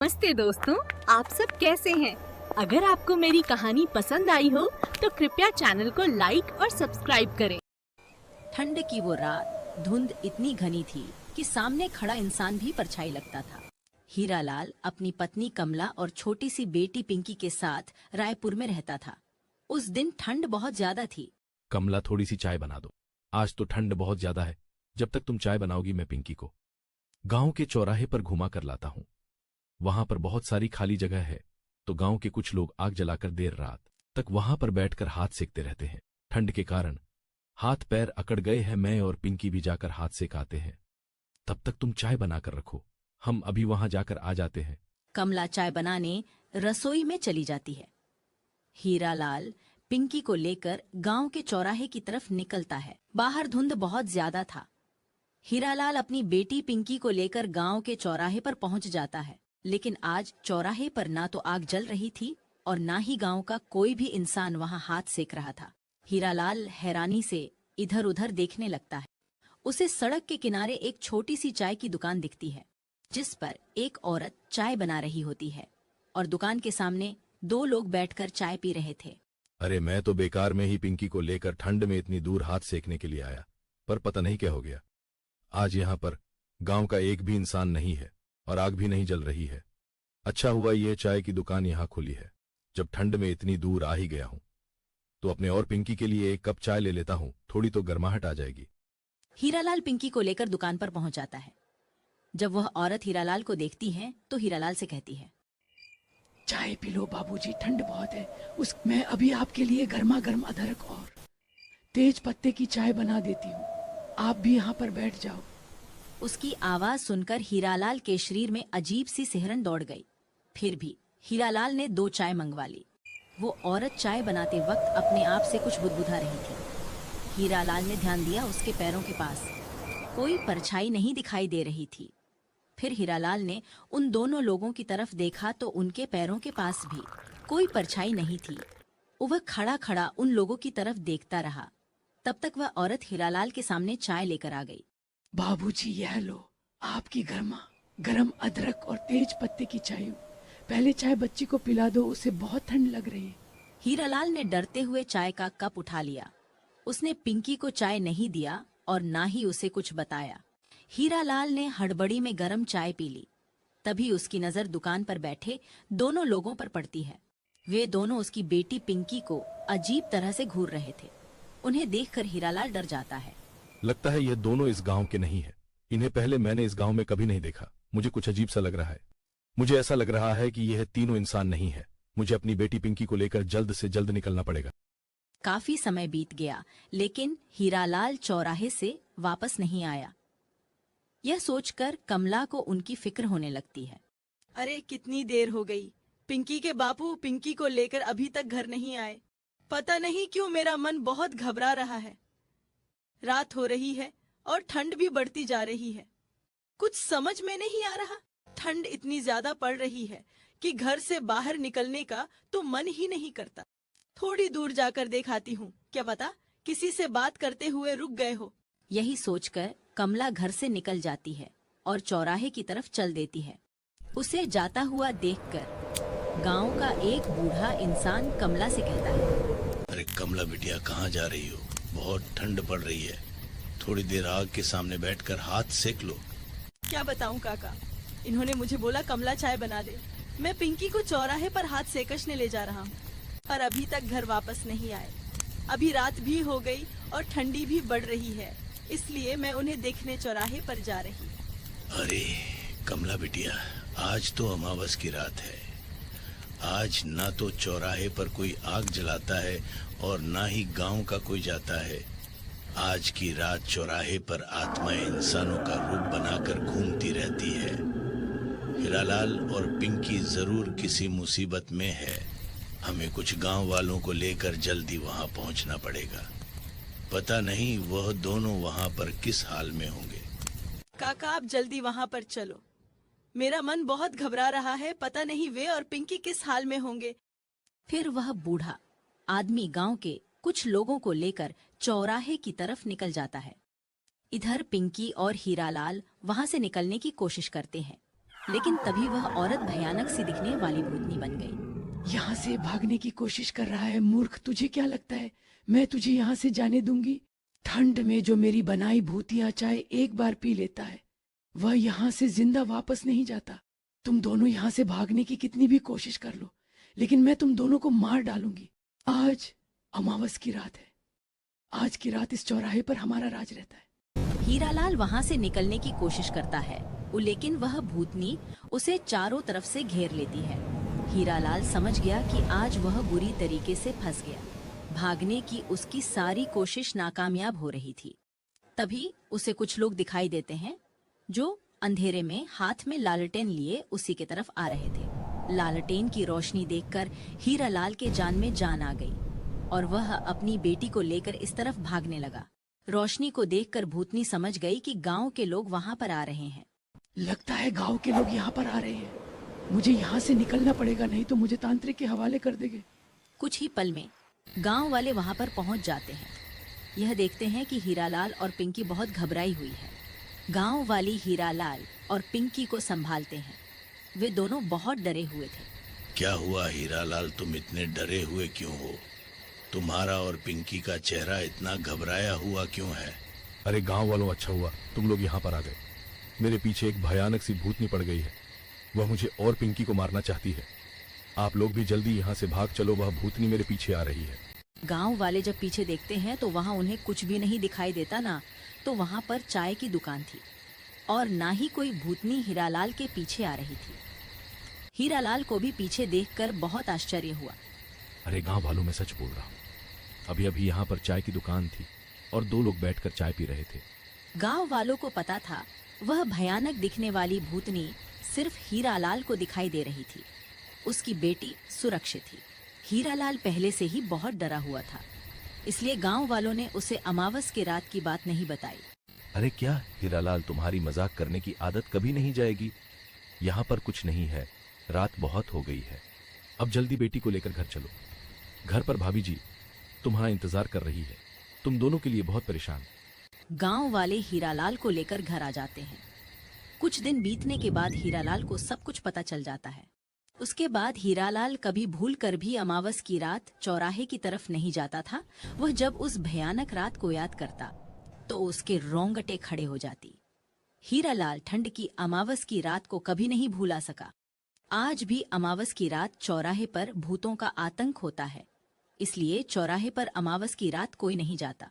नमस्ते दोस्तों, आप सब कैसे हैं? अगर आपको मेरी कहानी पसंद आई हो तो कृपया चैनल को लाइक और सब्सक्राइब करें। ठंड की वो रात धुंध इतनी घनी थी कि सामने खड़ा इंसान भी परछाई लगता था। हीरालाल अपनी पत्नी कमला और छोटी सी बेटी पिंकी के साथ रायपुर में रहता था। उस दिन ठंड बहुत ज्यादा थी। कमला, थोड़ी सी चाय बना दो। आज तो ठंड बहुत ज्यादा है। जब तक तुम चाय बनाओगी मैं पिंकी को गांव के चौराहे पर घुमा कर लाता हूं। वहां पर बहुत सारी खाली जगह है, तो गांव के कुछ लोग आग जलाकर देर रात तक वहां पर बैठकर हाथ सेकते रहते हैं। ठंड के कारण हाथ पैर अकड़ गए हैं। मैं और पिंकी भी जाकर हाथ सेकाते हैं। तब तक तुम चाय बनाकर रखो, हम अभी वहां जाकर आ जाते हैं। कमला चाय बनाने रसोई में चली जाती है। हीरालाल पिंकी को लेकर गांव के चौराहे की तरफ निकलता है। बाहर धुंध बहुत ज्यादा था। हीरालाल अपनी बेटी पिंकी को लेकर गांव के चौराहे पर पहुंच जाता है, लेकिन आज चौराहे पर ना तो आग जल रही थी और ना ही गांव का कोई भी इंसान वहां हाथ सेक रहा था। हीरालाल हैरानी से इधर उधर देखने लगता है। उसे सड़क के किनारे एक छोटी सी चाय की दुकान दिखती है, जिस पर एक औरत चाय बना रही होती है और दुकान के सामने दो लोग बैठकर चाय पी रहे थे। अरे, मैं तो बेकार में ही पिंकी को लेकर ठंड में इतनी दूर हाथ सेकने के लिए आया, पर पता नहीं क्या हो गया। आज यहाँ पर गांव का एक भी इंसान नहीं है और आग भी नहीं जल रही है। अच्छा हुआ ये चाय की दुकान यहाँ खुली है। जब ठंड में इतनी दूर आ ही गया हूं तो अपने और पिंकी के लिए एक कप चाय ले लेता हूं, थोड़ी तो गर्माहट आ जाएगी। हीरालाल पिंकी को लेकर दुकान पर पहुंच जाता है। जब वह औरत हीरालाल को देखती है तो हीरालाल से कहती है, चाय पी लो बाबूजी, ठंड बहुत है। मैं अभी आपके लिए गर्मा गर्म अदरक और तेज पत्ते की चाय बना देती हूँ, आप भी यहाँ पर बैठ जाओ। उसकी आवाज सुनकर हीरालाल के शरीर में अजीब सी सिहरन दौड़ गई। फिर भी हीरालाल ने 2 चाय मंगवा ली। वो औरत चाय बनाते वक्त अपने आप से कुछ बुदबुदा रही थी। हीरालाल ने ध्यान दिया, उसके पैरों के पास कोई परछाई नहीं दिखाई दे रही थी। फिर हीरालाल ने उन दोनों लोगों की तरफ देखा तो उनके पैरों के पास भी कोई परछाई नहीं थी। वह खड़ा खड़ा उन लोगों की तरफ देखता रहा। तब तक वह औरत हीरालाल के सामने चाय लेकर आ गई। बाबूजी, यह लो आपकी गर्मा गर्म अदरक और तेज पत्ते की चाय। पहले चाय बच्ची को पिला दो, उसे बहुत ठंड लग रही है। हीरालाल ने डरते हुए चाय का कप उठा लिया। उसने पिंकी को चाय नहीं दिया और ना ही उसे कुछ बताया। हीरालाल ने हड़बड़ी में गर्म चाय पी ली। तभी उसकी नजर दुकान पर बैठे दोनों लोगों पर पड़ती है। वे दोनों उसकी बेटी पिंकी को अजीब तरह से घूर रहे थे। उन्हें देखकर हीरालाल डर जाता है। लगता है ये दोनों इस गांव के नहीं है। इन्हें पहले मैंने इस गांव में कभी नहीं देखा। मुझे कुछ अजीब सा लग रहा है। मुझे ऐसा लग रहा है कि यह तीनों इंसान नहीं है। मुझे अपनी बेटी पिंकी को लेकर जल्द से जल्द निकलना पड़ेगा। काफी समय बीत गया, लेकिन हीरालाल चौराहे से वापस नहीं आया। यह सोचकर कमला को उनकी फिक्र होने लगती है। अरे, कितनी देर हो गई। पिंकी के बापू पिंकी को लेकर अभी तक घर नहीं आए। पता नहीं क्यों मेरा मन बहुत घबरा रहा है। रात हो रही है और ठंड भी बढ़ती जा रही है। कुछ समझ में नहीं आ रहा। ठंड इतनी ज्यादा पड़ रही है कि घर से बाहर निकलने का तो मन ही नहीं करता। थोड़ी दूर जाकर देखाती हूँ, क्या पता किसी से बात करते हुए रुक गए हो। यही सोचकर कमला घर से निकल जाती है और चौराहे की तरफ चल देती है। उसे जाता हुआ देखकर गांव का एक बूढ़ा इंसान कमला से कहता है, अरे कमला बिटिया, कहाँ जा रही हो? बहुत ठंड पड़ रही है। थोड़ी देर आग के सामने बैठकर हाथ सेक लो। क्या बताऊं काका, इन्होंने मुझे बोला कमला चाय बना दे। मैं पिंकी को चौराहे पर हाथ सेकने ले जा रहा हूँ और अभी तक घर वापस नहीं आए। अभी रात भी हो गई और ठंडी भी बढ़ रही है, इसलिए मैं उन्हें देखने चौराहे पर जा रही। अरे कमला बिटिया, आज तो अमावस की रात है। आज ना तो चौराहे पर कोई आग जलाता है और ना ही गांव का कोई जाता है। आज की रात चौराहे पर आत्माएं इंसानों का रूप बनाकर घूमती रहती है। हीरालाल और पिंकी जरूर किसी मुसीबत में है। हमें कुछ गांव वालों को लेकर जल्दी वहां पहुंचना पड़ेगा। पता नहीं वह दोनों वहां पर किस हाल में होंगे। काका, आप जल्दी वहां पर चलो। मेरा मन बहुत घबरा रहा है। पता नहीं वे और पिंकी किस हाल में होंगे। फिर वह बूढ़ा आदमी गांव के कुछ लोगों को लेकर चौराहे की तरफ निकल जाता है। इधर पिंकी और हीरालाल वहां से निकलने की कोशिश करते हैं। लेकिन तभी वह औरत भयानक सी दिखने वाली भूतनी बन गई। यहाँ से भागने की कोशिश कर रहा है मूर्ख। तुझे क्या लगता है मैं तुझे यहाँ से जाने दूंगी? ठंड में जो मेरी बनाई भूतिया चाय एक बार पी लेता है वह यहाँ से जिंदा वापस नहीं जाता। तुम दोनों यहाँ से भागने की कितनी भी कोशिश कर लो, लेकिन मैं तुम दोनों को मार डालूंगी। आज अमावस की रात है। आज की रात इस चौराहे पर हमारा राज रहता है। हीरालाल वहाँ से निकलने की कोशिश करता है, लेकिन वह भूतनी उसे चारों तरफ से घेर लेती है। हीरालाल समझ गया कि आज वह बुरी तरीके से फंस गया। भागने की उसकी सारी कोशिश नाकामयाब हो रही थी। तभी उसे कुछ लोग दिखाई देते हैं जो अंधेरे में हाथ में लालटेन लिए उसी के तरफ आ रहे थे। लालटेन की रोशनी देखकर हीरालाल के जान में जान आ गई और वह अपनी बेटी को लेकर इस तरफ भागने लगा। रोशनी को देखकर भूतनी समझ गई कि गांव के लोग वहां पर आ रहे हैं। लगता है गांव के लोग यहाँ पर आ रहे हैं। मुझे यहाँ से निकलना पड़ेगा, नहीं तो मुझे तांत्रिक के हवाले कर देंगे। कुछ ही पल में गांव वाले वहां पर पहुंच जाते हैं। यह देखते हैं कि हीरालाल और पिंकी बहुत घबराई हुई है। गांव वाली हीरालाल और पिंकी को संभालते हैं। वे दोनों बहुत डरे हुए थे। क्या हुआ हीरालाल, तुम इतने डरे हुए क्यों हो? तुम्हारा और पिंकी का चेहरा इतना घबराया हुआ क्यों है? अरे गांव वालों, अच्छा हुआ तुम लोग यहाँ पर आ गए। मेरे पीछे एक भयानक सी भूतनी पड़ गई है। वह मुझे और पिंकी को मारना चाहती है। आप लोग भी जल्दी यहाँ से भाग चलो, वह भूतनी मेरे पीछे आ रही है। गांव वाले जब पीछे देखते हैं तो वहां उन्हें कुछ भी नहीं दिखाई देता ना तो वहां पर चाय की दुकान थी और ना ही कोई भूतनी हीरालाल के पीछे आ रही थी। हीरालाल को भी पीछे देखकर बहुत आश्चर्य हुआ। अरे गांव वालों, मैं सच बोल रहा हूँ। अभी अभी यहाँ पर चाय की दुकान थी और दो लोग बैठकर चाय पी रहे थे। गांव वालों को पता था वह भयानक दिखने वाली भूतनी सिर्फ हीरालाल को दिखाई दे रही थी। उसकी बेटी सुरक्षित थी। हीरालाल पहले से ही बहुत डरा हुआ था, इसलिए गांव वालों ने उसे अमावस की रात की बात नहीं बताई। अरे क्या हीरालाल, तुम्हारी मजाक करने की आदत कभी नहीं जाएगी। यहाँ पर कुछ नहीं है, रात बहुत हो गई है। अब जल्दी बेटी को लेकर घर चलो। घर पर भाभी जी तुम्हारा इंतजार कर रही है। तुम दोनों के लिए बहुत परेशान। गांव वाले हीरालाल को लेकर घर आ जाते हैं। कुछ दिन बीतने के बाद हीरालाल को सब कुछ पता चल जाता है। उसके बाद हीरालाल कभी भूल कर भी अमावस की रात चौराहे की तरफ नहीं जाता था। वह जब उस भयानक रात को याद करता तो उसके रोंगटे खड़े हो जाती। हीरालाल ठंड की अमावस की रात को कभी नहीं भूला सका। आज भी अमावस की रात चौराहे पर भूतों का आतंक होता है, इसलिए चौराहे पर अमावस की रात कोई नहीं जाता।